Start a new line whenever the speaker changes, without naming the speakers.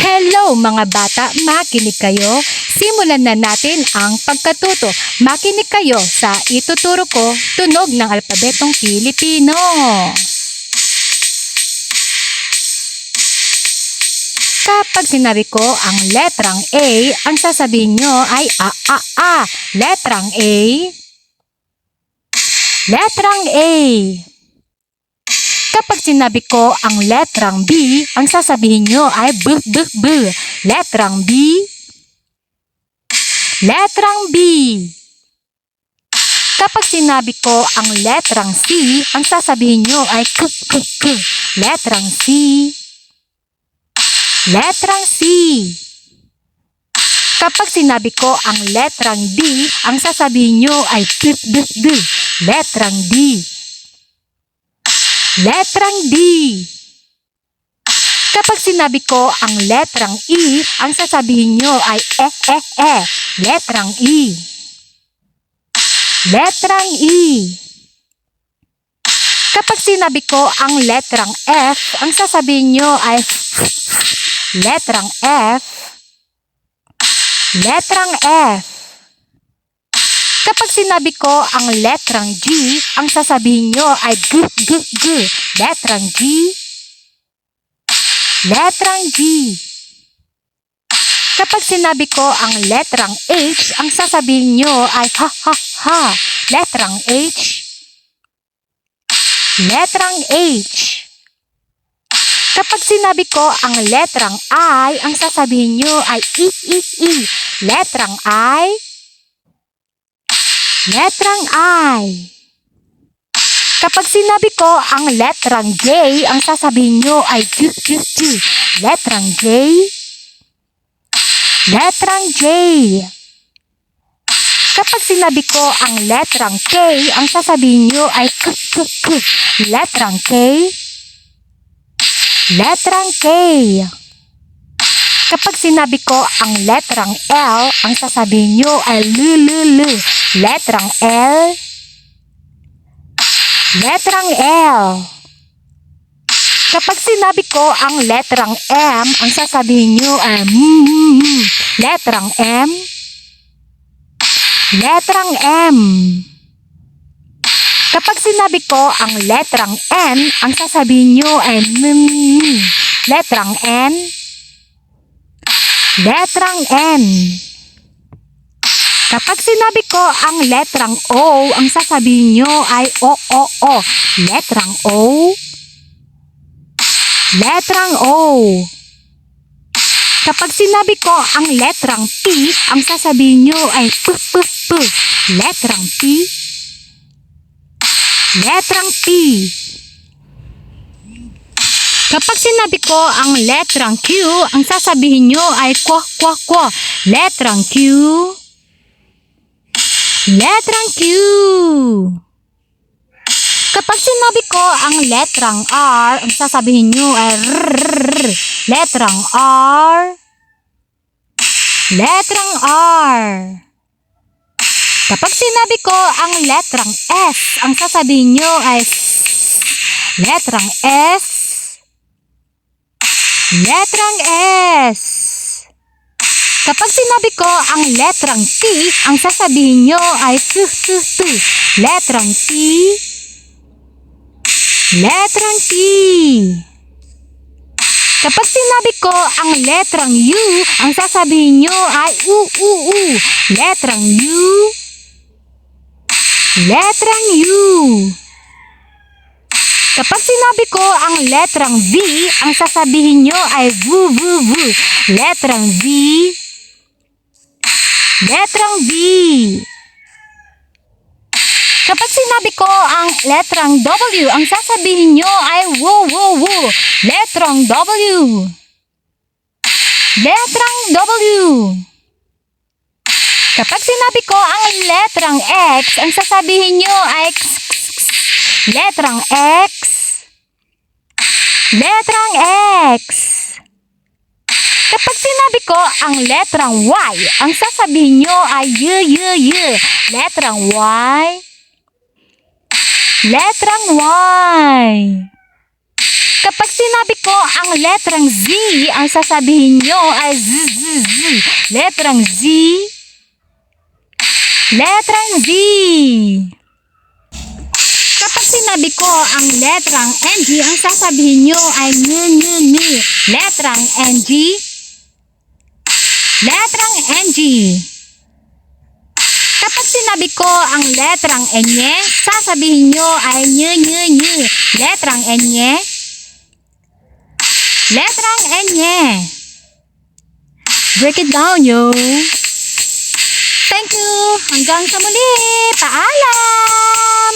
Hello mga bata, makinig kayo. Simulan na natin ang pagkatuto. Makinig kayo sa ituturo ko, tunog ng alpabetong Pilipino. Kapag sinabi ko ang letrang A, ang sasabihin nyo ay a. Letrang A. Letrang A. Kapag sinabi ko ang letrang B, ang sasabihin nyo ay b. Letrang B. Letrang B. Kapag sinabi ko ang letrang C, ang sasabihin nyo ay k. Letrang C. Letrang C. Kapag sinabi ko ang letrang D, ang sasabihin nyo ay d. Letrang D. Letrang D. Kapag sinabi ko ang letrang E, ang sasabihin nyo ay e. Letrang E. Letrang E. Kapag sinabi ko ang letrang F, ang sasabihin nyo ay letrang F. Letrang F. Kapag sinabi ko ang letrang G, ang sasabihin nyo ay g. Letrang G. Letrang G. Kapag sinabi ko ang letrang H, ang sasabihin nyo ay ha. Letrang H. Letrang H. Kapag sinabi ko ang letrang I, ang sasabihin nyo ay i. Letrang I. Letrang I. Kapag sinabi ko ang letrang J, ang sasabihin nyo ay g. Letrang J. Letrang J. Kapag sinabi ko ang letrang K, ang sasabihin nyo ay k. Letrang K. Letrang K. Kapag sinabi ko ang letrang L, ang sasabihin nyo ay l. Letrang L. Letrang L. Kapag sinabi ko ang letrang M, ang sasabihin nyo ay Letrang M. Letrang M. Kapag sinabi ko ang letrang N, ang sasabihin nyo ay Letrang N. Letrang N. Kapag sinabi ko ang letrang O, ang sasabihin nyo ay o. Letrang O. Letrang O. Kapag sinabi ko ang letrang P, ang sasabihin nyo ay p. Letrang P. Letrang P. Kapag sinabi ko ang letrang Q, ang sasabihin nyo ay kwa. Letrang Q. Letrang Q. Kapag sinabi ko ang letrang R, ang sasabihin nyo ay Letrang R. Letrang R. Kapag sinabi ko ang letrang S, ang sasabihin nyo ay Letrang S. Letrang S. Kapag sinabi ko ang letrang T, ang sasabihin nyo ay t. Letrang T. Letrang T. Kapag sinabi ko ang letrang U, ang sasabihin nyo ay u. Letrang U. Letrang U. Kapag sinabi ko ang letrang V, ang sasabihin nyo ay v. Letrang V. Letrang V. Kapag sinabi ko ang letrang W, ang sasabihin nyo ay w. Letrang W. Letrang W. Kapag sinabi ko ang letrang X, ang sasabihin nyo ay x. Letrang X. Letrang X. Kapag sinabi ko ang letrang Y, ang sasabihin nyo ay y. Letrang Y. Letrang Y. Kapag sinabi ko ang letrang Z, ang sasabihin nyo ay Z, Z, Z. Letrang Z. Letrang Z. Kapag sinabi ko ang letrang NG, ang sasabihin nyo ay N, N, N. Letrang NG. Letrang NG. Kapag sinabi ko ang letrang Enye, sasabihin nyo ay Nye, Nye, Nye. Letrang Enye. Letrang Enye. Break it down, yo. Thank you. Hanggang sa muli. Paalam.